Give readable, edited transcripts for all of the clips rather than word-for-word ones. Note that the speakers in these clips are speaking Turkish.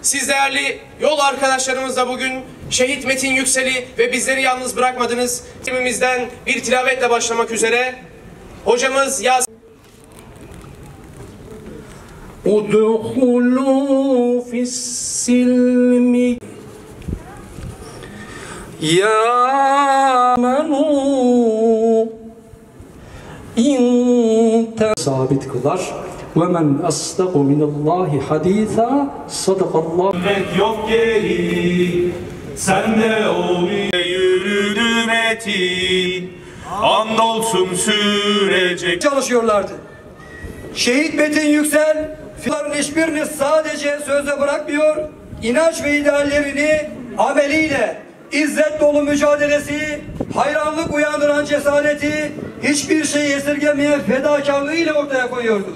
Siz değerli yol arkadaşlarımızla bugün şehit Metin Yüksel'i ve bizleri yalnız bırakmadınız. Timimizden bir tilavetle başlamak üzere hocamız Yasin. Udhulu fis-silmi ya menu sabit kılar. Ve men asdaqu minallahi hadîthâ sadakallah. Yok geri sende o yürüdü Metin, andolsun sürecek. Çalışıyorlardı. Şehit Metin Yüksel filanın hiçbirini sadece sözle bırakmıyor, inanç ve ideallerini ameliyle, izzet dolu mücadelesi, hayranlık uyandıran cesareti, hiçbir şeyi esirgemeyen fedakarlığıyla ortaya koyuyordu.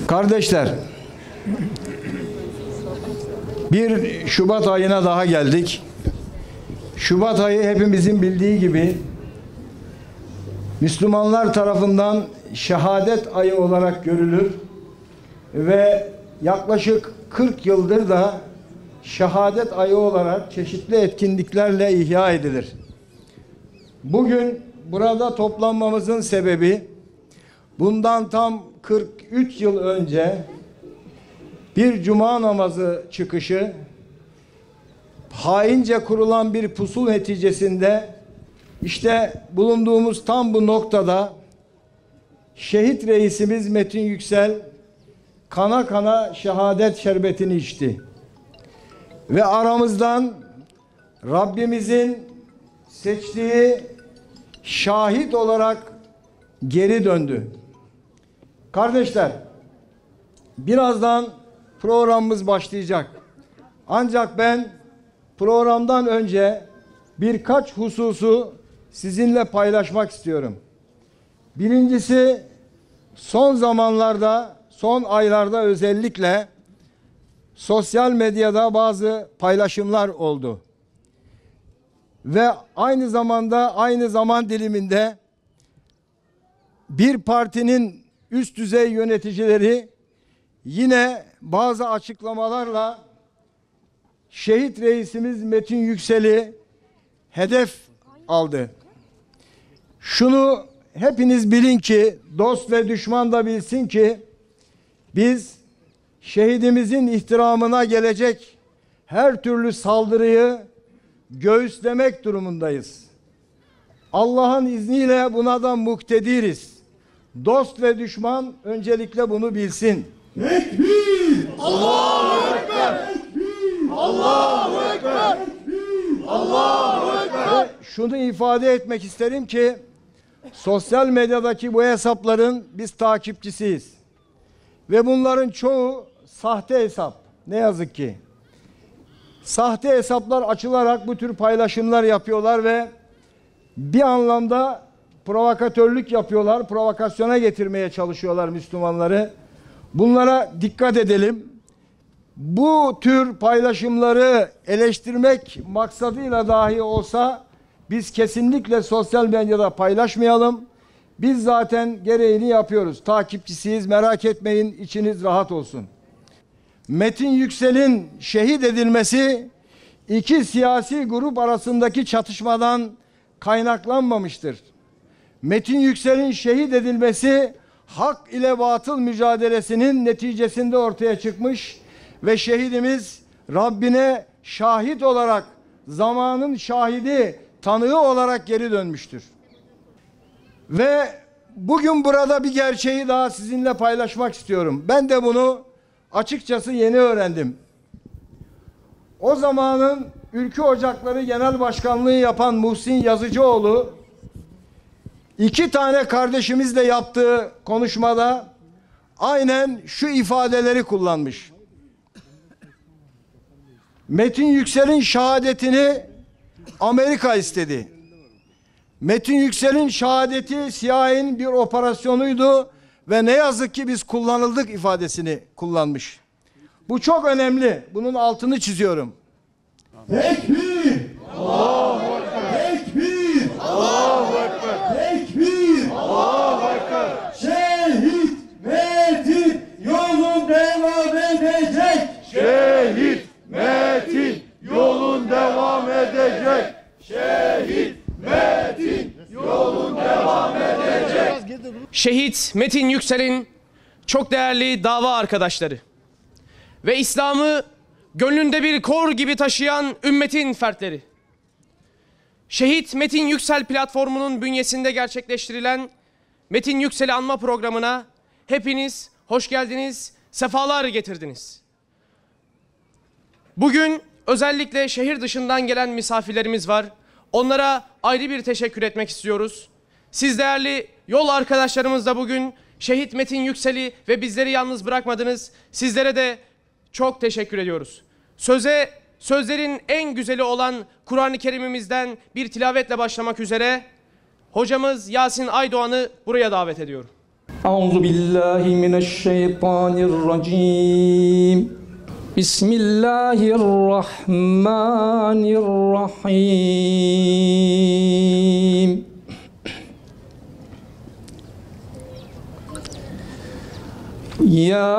Kardeşler, 1 Şubat ayına daha geldik. Şubat ayı hepimizin bildiği gibi Müslümanlar tarafından şehadet ayı olarak görülür ve yaklaşık 40 yıldır da şehadet ayı olarak çeşitli etkinliklerle ihya edilir. Bugün burada toplanmamızın sebebi bundan tam 43 yıl önce bir cuma namazı çıkışı haince kurulan bir pusu neticesinde işte bulunduğumuz tam bu noktada şehit reisimiz Metin Yüksel kana kana şehadet şerbetini içti. Ve aramızdan Rabbimizin seçtiği şahit olarak geri döndü. Kardeşler, birazdan programımız başlayacak. Ancak ben programdan önce birkaç hususu sizinle paylaşmak istiyorum. Birincisi, son zamanlarda, son aylarda özellikle sosyal medyada bazı paylaşımlar oldu. Ve aynı zamanda, aynı zaman diliminde bir partinin üst düzey yöneticileri yine bazı açıklamalarla şehit reisimiz Metin Yüksel'i hedef aldı. Şunu hepiniz bilin ki, dost ve düşman da bilsin ki, biz şehidimizin ihtiramına gelecek her türlü saldırıyı göğüslemek durumundayız. Allah'ın izniyle buna da muktediriz. Dost ve düşman öncelikle bunu bilsin. Tekbir! Allahu Ekber! Tekbir! Allahu Ekber! Tekbir! Allahu Ekber! Şunu ifade etmek isterim ki sosyal medyadaki bu hesapların biz takipçisiyiz. Ve bunların çoğu sahte hesap. Ne yazık ki. Sahte hesaplar açılarak bu tür paylaşımlar yapıyorlar ve bir anlamda provokatörlük yapıyorlar. Provokasyona getirmeye çalışıyorlar Müslümanları. Bunlara dikkat edelim. Bu tür paylaşımları eleştirmek maksadıyla dahi olsa biz kesinlikle sosyal medyada paylaşmayalım. Biz zaten gereğini yapıyoruz. Takipçisiyiz, merak etmeyin, içiniz rahat olsun. Metin Yüksel'in şehit edilmesi iki siyasi grup arasındaki çatışmadan kaynaklanmamıştır. Metin Yüksel'in şehit edilmesi hak ile batıl mücadelesinin neticesinde ortaya çıkmış ve şehidimiz Rabbine şahit olarak, zamanın şahidi, tanığı olarak geri dönmüştür. Ve bugün burada bir gerçeği daha sizinle paylaşmak istiyorum. Ben de bunu açıkçası yeni öğrendim. O zamanın Ülkü Ocakları Genel Başkanlığı yapan Muhsin Yazıcıoğlu 2 tane kardeşimizle yaptığı konuşmada aynen şu ifadeleri kullanmış. Metin Yüksel'in şehadetini Amerika istedi. Metin Yüksel'in şehadeti CIA'nin bir operasyonuydu ve ne yazık ki biz kullanıldık ifadesini kullanmış. Bu çok önemli. Bunun altını çiziyorum. Tekbir! Allahu Ekber! Tekbir! Allahu Ekber! Tekbir! Allahu Ekber! Şehit Metin yolun devam edecek! Şehit Şehit Metin Yüksel'in çok değerli dava arkadaşları ve İslam'ı gönlünde bir kor gibi taşıyan ümmetin fertleri. Şehit Metin Yüksel platformunun bünyesinde gerçekleştirilen Metin Yüksel'i anma programına hepiniz hoş geldiniz, sefalar getirdiniz. Bugün özellikle şehir dışından gelen misafirlerimiz var. Onlara ayrı bir teşekkür etmek istiyoruz. Siz değerli yol arkadaşlarımız da bugün Şehit Metin Yüksel'i ve bizleri yalnız bırakmadınız. Sizlere de çok teşekkür ediyoruz. Sözlerin en güzeli olan Kur'an-ı Kerim'imizden bir tilavetle başlamak üzere hocamız Yasin Aydoğan'ı buraya davet ediyorum. Euzu billahi mineşşeytanirracim. Bismillahirrahmanirrahim. Ya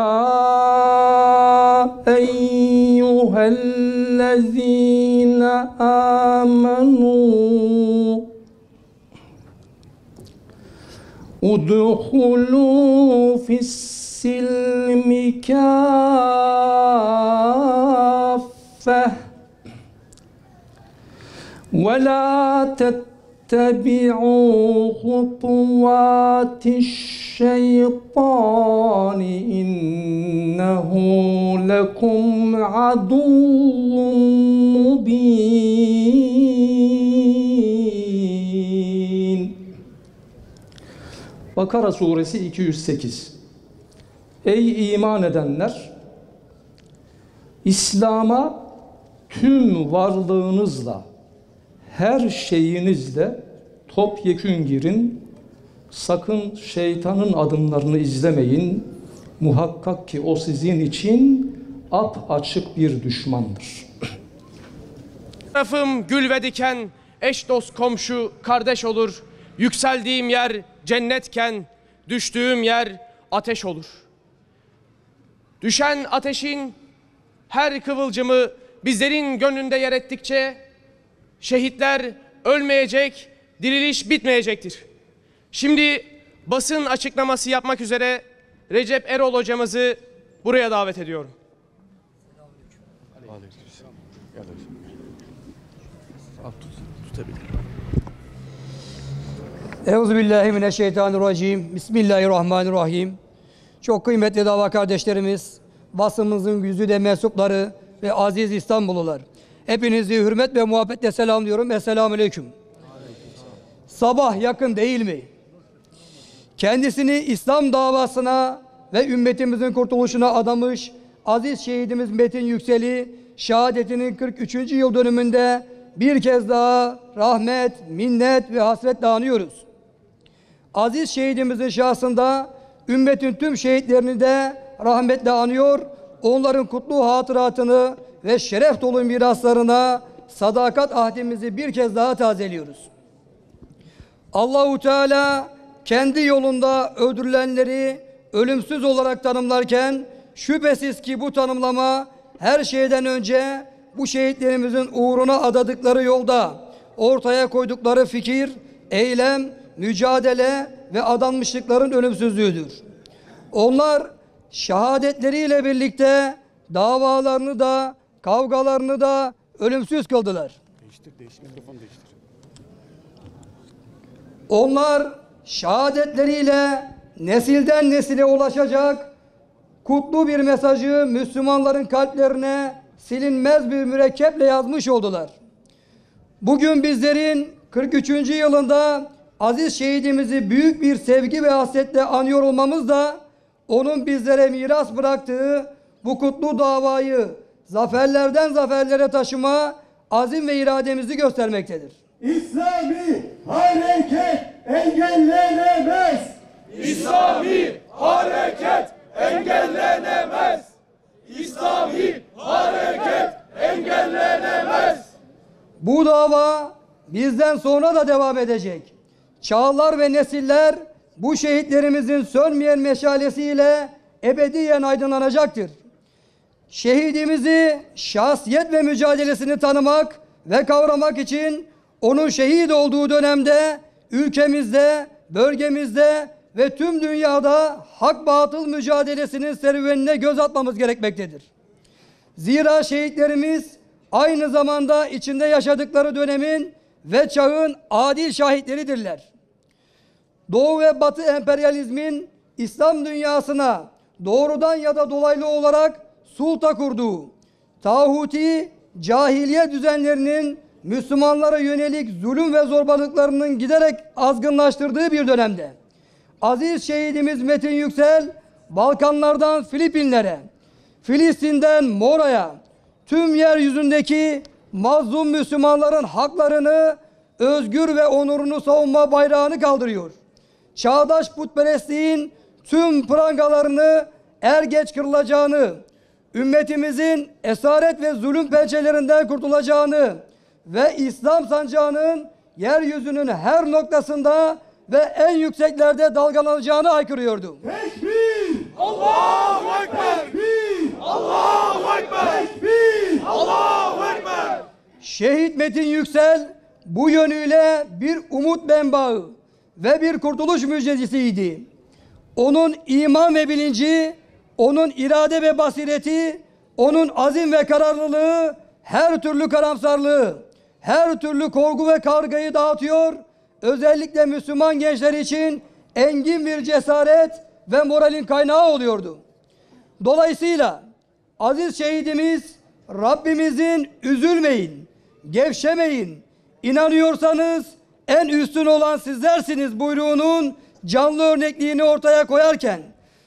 eyyühellezine amenu udhulu fissilmi kâffeh ve la tettebi'u hutuvâti'ş-şeytâni innehu lekum aduwwun mubîn. Bakara suresi 208. Ey iman edenler! İslam'a tüm varlığınızla, her şeyinizle topyekün girin. Sakın şeytanın adımlarını izlemeyin. Muhakkak ki o sizin için apaçık bir düşmandır. Tarafım gül ve diken, eş dost komşu kardeş olur. Yükseldiğim yer cennetken, düştüğüm yer ateş olur. Düşen ateşin her kıvılcımı bizlerin gönlünde yer ettikçe şehitler ölmeyecek, diriliş bitmeyecektir. Şimdi basın açıklaması yapmak üzere Recep Erol hocamızı buraya davet ediyorum. Euzubillahimineşşeytanirracim. Bismillahirrahmanirrahim. Çok kıymetli dava kardeşlerimiz, basımızın güzide mensupları ve aziz İstanbullular. Hepinizi hürmet ve muhabbetle selamlıyorum. Esselamu Aleyküm. Sabah yakın değil mi? Kendisini İslam davasına ve ümmetimizin kurtuluşuna adamış aziz şehidimiz Metin Yüksel'i şehadetinin 43. yıl dönümünde bir kez daha rahmet, minnet ve hasretle anıyoruz. Aziz şehidimizin şahsında ümmetin tüm şehitlerini de rahmetle anıyor, onların kutlu hatıratını ve şeref dolu miraslarına sadakat ahdimizi bir kez daha tazeliyoruz. Allahu Teala kendi yolunda öldürülenleri ölümsüz olarak tanımlarken şüphesiz ki bu tanımlama her şeyden önce bu şehitlerimizin uğruna adadıkları yolda ortaya koydukları fikir, eylem, mücadele ve adanmışlıkların ölümsüzlüğüdür. Onlar şehadetleriyle birlikte davalarını da kavgalarını da ölümsüz kıldılar. Onlar şehadetleriyle nesilden nesile ulaşacak kutlu bir mesajı Müslümanların kalplerine silinmez bir mürekkeple yazmış oldular. Bugün bizlerin 43. yılında aziz şehidimizi büyük bir sevgi ve hasretle anıyor olmamız da onun bizlere miras bıraktığı bu kutlu davayı zaferlerden zaferlere taşıma azim ve irademizi göstermektedir. İslami hareket engellenemez. İslami hareket engellenemez. İslami hareket engellenemez. Bu dava bizden sonra da devam edecek. Çağlar ve nesiller bu şehitlerimizin sönmeyen meşalesiyle ebediyen aydınlanacaktır. Şehidimizi, şahsiyet ve mücadelesini tanımak ve kavramak için onun şehit olduğu dönemde ülkemizde, bölgemizde ve tüm dünyada hak batıl mücadelesinin serüvenine göz atmamız gerekmektedir. Zira şehitlerimiz aynı zamanda içinde yaşadıkları dönemin ve çağın adil şahitleridirler. Doğu ve Batı emperyalizmin İslam dünyasına doğrudan ya da dolaylı olarak sulta kurduğu, tağuti, cahiliye düzenlerinin Müslümanlara yönelik zulüm ve zorbalıklarının giderek azgınlaştırdığı bir dönemde, aziz şehidimiz Metin Yüksel, Balkanlardan Filipinlere, Filistin'den Mora'ya, tüm yeryüzündeki mazlum Müslümanların haklarını, özgür ve onurunu savunma bayrağını kaldırıyor. Çağdaş putperestliğin tüm prangalarını er geç kırılacağını, ümmetimizin esaret ve zulüm pençelerinden kurtulacağını ve İslam sancağının yeryüzünün her noktasında ve en yükseklerde dalgalanacağını haykırıyordu. Tekbir! Allahu Ekber! Tekbir! Allahu Ekber! Tekbir! Allahu Ekber! Şehit Metin Yüksel bu yönüyle bir umut menbaı ve bir kurtuluş müjdecisiydi. Onun iman ve bilinci, onun irade ve basireti, onun azim ve kararlılığı, her türlü karamsarlığı, her türlü korku ve kargayı dağıtıyor, özellikle Müslüman gençler için engin bir cesaret ve moralin kaynağı oluyordu. Dolayısıyla aziz şehidimiz Rabbimizin üzülmeyin, gevşemeyin, inanıyorsanız en üstün olan sizlersiniz buyruğunun canlı örnekliğini ortaya koyarken,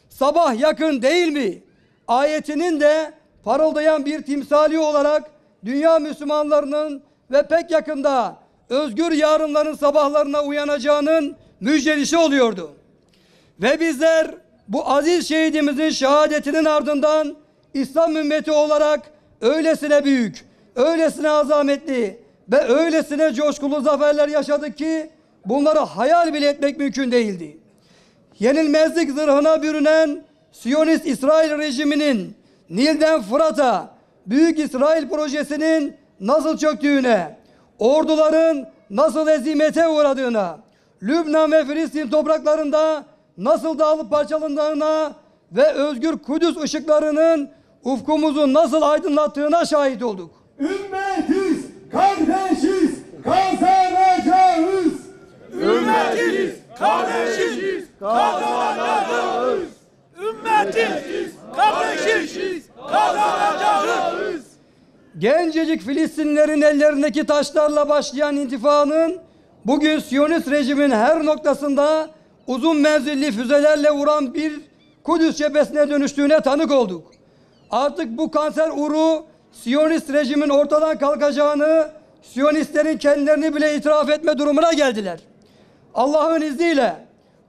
sabah yakın değil mi ayetinin de parıldayan bir timsali olarak dünya Müslümanlarının ve pek yakında özgür yarınların sabahlarına uyanacağının müjdelisi oluyordu. Ve bizler bu aziz şehidimizin şehadetinin ardından İslam ümmeti olarak öylesine büyük, öylesine azametli ve öylesine coşkulu zaferler yaşadık ki bunları hayal bile etmek mümkün değildi. Yenilmezlik zırhına bürünen Siyonist İsrail rejiminin Nil'den Fırat'a Büyük İsrail projesinin nasıl çöktüğüne, orduların nasıl ezimete uğradığına, Lübnan ve Filistin topraklarında nasıl dağılıp parçalandığına ve özgür Kudüs ışıklarının ufkumuzu nasıl aydınlattığına şahit olduk. Ümmetiz, kardeşiz, kazanacağız. Ümmetiz, kardeşiz, kazanacağız. Ümmetiz, kardeşiz, kazanacağız. Gencecik Filistinlilerin ellerindeki taşlarla başlayan intifanın bugün Siyonist rejimin her noktasında uzun menzilli füzelerle vuran bir Kudüs cephesine dönüştüğüne tanık olduk. Artık bu kanser uru Siyonist rejimin ortadan kalkacağını, Siyonistlerin kendilerini bile itiraf etme durumuna geldiler. Allah'ın izniyle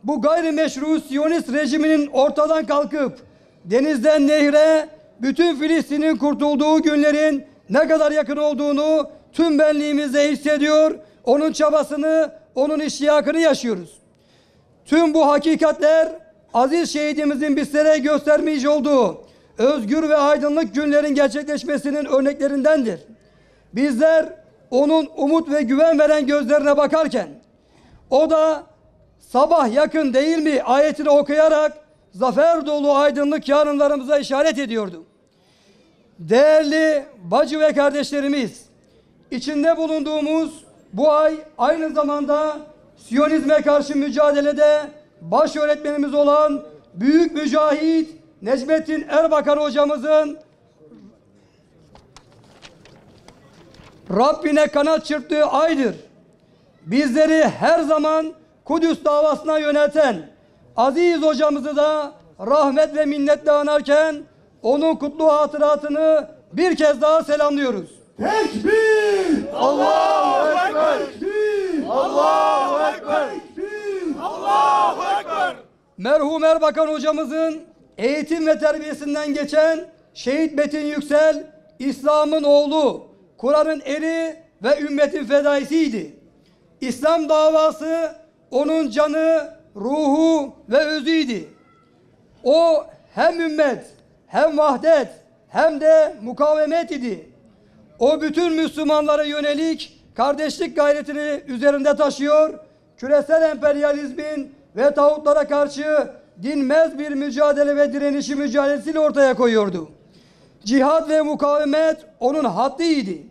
bu gayrimeşru Siyonist rejiminin ortadan kalkıp denizden nehre bütün Filistin'in kurtulduğu günlerin ne kadar yakın olduğunu tüm benliğimizle hissediyor, onun çabasını, onun iştiyakını yaşıyoruz. Tüm bu hakikatler aziz şehidimizin bizlere göstermiş olduğu özgür ve aydınlık günlerin gerçekleşmesinin örneklerindendir. Bizler onun umut ve güven veren gözlerine bakarken o da sabah yakın değil mi ayetini okuyarak zafer dolu aydınlık yarınlarımıza işaret ediyordu. Değerli bacı ve kardeşlerimiz, içinde bulunduğumuz bu ay aynı zamanda Siyonizme karşı mücadelede baş öğretmenimiz olan büyük mücahit Necmettin Erbakan hocamızın Rabbine kanat çırptığı aydır. Bizleri her zaman Kudüs davasına yönelten aziz hocamızı da rahmet ve minnetle anarken onun kutlu hatıratını bir kez daha selamlıyoruz. Tekbir! Allahu Ekber! Tekbir! Allahu Ekber! Tekbir! Allahu Ekber! Merhum Erbakan hocamızın eğitim ve terbiyesinden geçen Şehit Metin Yüksel, İslam'ın oğlu, Kur'an'ın eri ve ümmetin fedaisiydi. İslam davası onun canı, ruhu ve özüydü. O hem ümmet, hem vahdet, hem de mukavemet idi. O bütün Müslümanlara yönelik kardeşlik gayretini üzerinde taşıyor, küresel emperyalizmin ve tağutlara karşı dinmez bir mücadele ve direnişi mücadelesiyle ortaya koyuyordu. Cihad ve mukavemet onun haddiydi.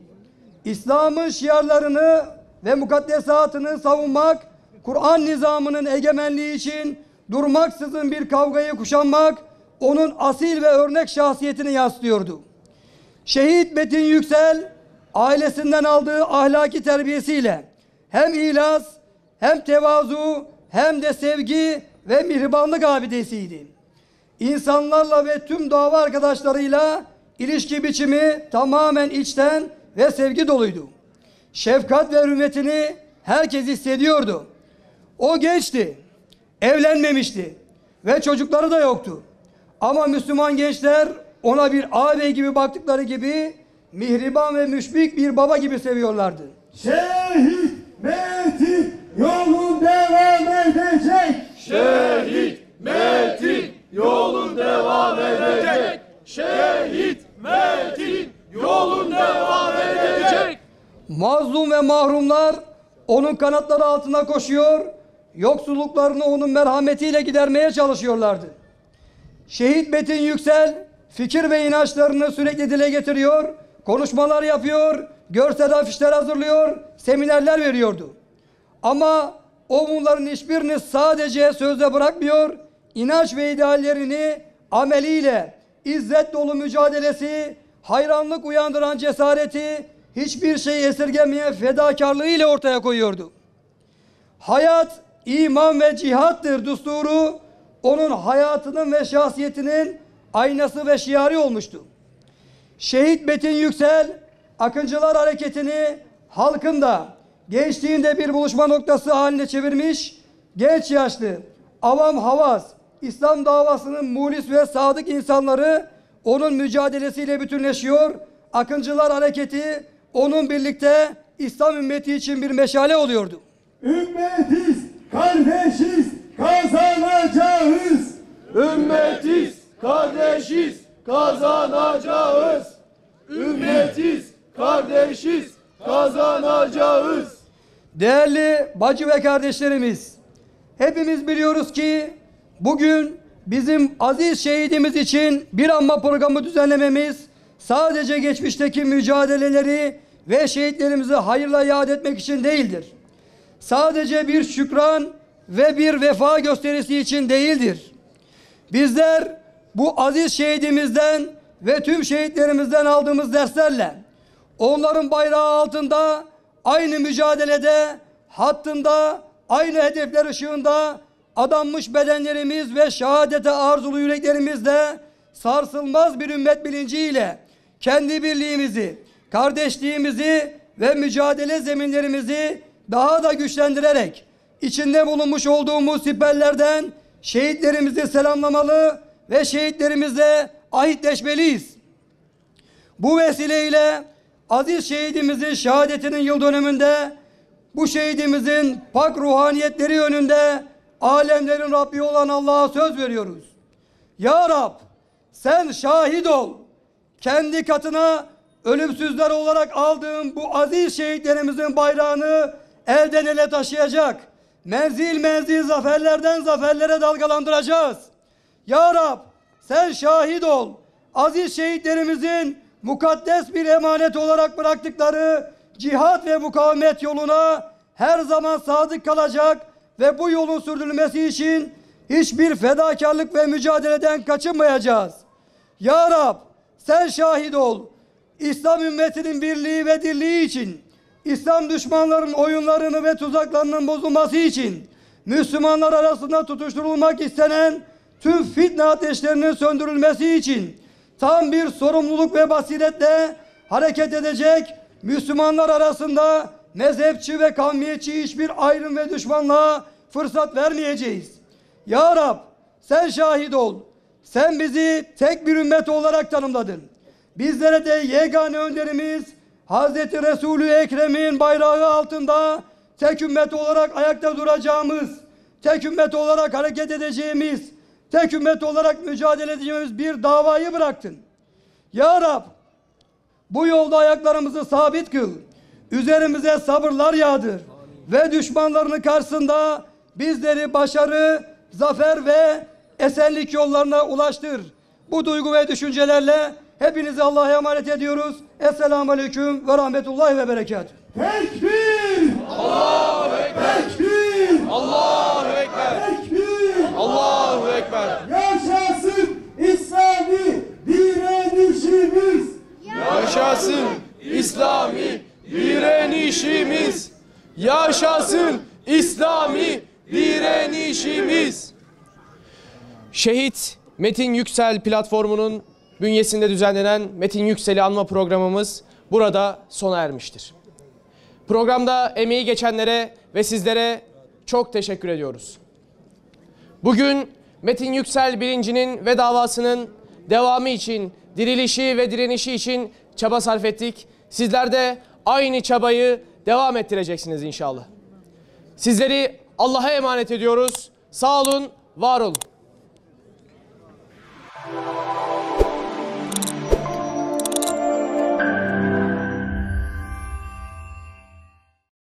İslam'ın şiarlarını ve mukaddesatını savunmak, Kur'an nizamının egemenliği için durmaksızın bir kavgayı kuşanmak, onun asil ve örnek şahsiyetini yansıtıyordu. Şehit Metin Yüksel, ailesinden aldığı ahlaki terbiyesiyle hem ihlas, hem tevazu, hem de sevgi ve mihribanlık abidesiydi. İnsanlarla ve tüm dava arkadaşlarıyla ilişki biçimi tamamen içten ve sevgi doluydu. Şefkat ve hürmetini herkes hissediyordu. O gençti, evlenmemişti ve çocukları da yoktu. Ama Müslüman gençler ona bir ağabey gibi baktıkları gibi mihriban ve müşfik bir baba gibi seviyorlardı. Şehit Metin yolun devam edecek. Şehit Metin yolun devam edecek. Şehit Metin yolun devam edecek. Mazlum ve mahrumlar onun kanatları altına koşuyor, yoksulluklarını onun merhametiyle gidermeye çalışıyorlardı. Şehit Metin Yüksel fikir ve inançlarını sürekli dile getiriyor, konuşmalar yapıyor, görsel afişler hazırlıyor, seminerler veriyordu. Ama o bunların hiçbirini sadece sözle bırakmıyor, inanç ve ideallerini ameliyle, izzet dolu mücadelesi, hayranlık uyandıran cesareti, hiçbir şeyi esirgemeyen fedakarlığı ile ortaya koyuyordu. Hayat, iman ve cihattır düsturu, onun hayatının ve şahsiyetinin aynası ve şiarı olmuştu. Şehit Metin Yüksel, Akıncılar Hareketi'ni halkın da gençliğinde bir buluşma noktası haline çevirmiş, genç yaşlı, avam havas, İslam davasının mulis ve sadık insanları onun mücadelesiyle bütünleşiyor. Akıncılar Hareketi onun birlikte İslam ümmeti için bir meşale oluyordu. Ümmetiz, kardeşiz, kazanacağız. Ümmetiz, kardeşiz, kazanacağız. Ümmetiz, kardeşiz, kazanacağız. Değerli bacı ve kardeşlerimiz, hepimiz biliyoruz ki bugün bizim aziz şehidimiz için bir anma programı düzenlememiz sadece geçmişteki mücadeleleri ve şehitlerimizi hayırla yad etmek için değildir. Sadece bir şükran ve bir vefa gösterisi için değildir. Bizler bu aziz şehidimizden ve tüm şehitlerimizden aldığımız derslerle onların bayrağı altında aynı mücadelede, hattında, aynı hedefler ışığında adanmış bedenlerimiz ve şehadete arzulu yüreklerimizle sarsılmaz bir ümmet bilinciyle kendi birliğimizi, kardeşliğimizi ve mücadele zeminlerimizi daha da güçlendirerek içinde bulunmuş olduğumuz siperlerden şehitlerimizi selamlamalı ve şehitlerimizle ahitleşmeliyiz. Bu vesileyle aziz şehidimizin şehadetinin yıl dönümünde bu şehidimizin pak ruhaniyetleri önünde alemlerin Rabbi olan Allah'a söz veriyoruz. Ya Rab, sen şahit ol. Kendi katına ölümsüzler olarak aldığım bu aziz şehitlerimizin bayrağını elden ele taşıyacak. Menzil menzil zaferlerden zaferlere dalgalandıracağız. Ya Rab, sen şahit ol. Aziz şehitlerimizin mukaddes bir emanet olarak bıraktıkları cihat ve mukavemet yoluna her zaman sadık kalacak ve bu yolun sürdürülmesi için hiçbir fedakarlık ve mücadeleden kaçınmayacağız. Ya Rab, sen şahit ol. İslam ümmetinin birliği ve dirliği için, İslam düşmanlarının oyunlarını ve tuzaklarının bozulması için, Müslümanlar arasında tutuşturulmak istenen tüm fitne ateşlerinin söndürülmesi için tam bir sorumluluk ve basiretle hareket edecek, Müslümanlar arasında mezhepçi ve kavmiyetçi hiçbir ayrım ve düşmanlığa fırsat vermeyeceğiz. Ya Rab, sen şahit ol. Sen bizi tek bir ümmet olarak tanımladın. Bizlere de yegane önderimiz Hazreti Resulü Ekrem'in bayrağı altında tek ümmet olarak ayakta duracağımız, tek ümmet olarak hareket edeceğimiz, tek ümmet olarak mücadele edeceğimiz bir davayı bıraktın. Ya Rab, bu yolda ayaklarımızı sabit kıl. Üzerimize sabırlar yağdır. Ve düşmanlarının karşısında bizleri başarı, zafer ve esenlik yollarına ulaştır. Bu duygu ve düşüncelerle hepinizi Allah'a emanet ediyoruz. Esselamu Aleyküm ve Rahmetullahi ve Berekatuhu. Tekbir! Allahu Ekber! Tekbir! Allahu Ekber! Tekbir! Allahu Ekber! Yaşasın İslami direnişimiz! Yaşasın İslami direnişimiz! Yaşasın İslami direnişimiz! Şehit Metin Yüksel platformunun bünyesinde düzenlenen Metin Yüksel'i anma programımız burada sona ermiştir. Programda emeği geçenlere ve sizlere çok teşekkür ediyoruz. Bugün Metin Yüksel bilincinin ve davasının devamı için, dirilişi ve direnişi için çaba sarf ettik. Sizler de aynı çabayı devam ettireceksiniz inşallah. Sizleri Allah'a emanet ediyoruz. Sağ olun, var olun.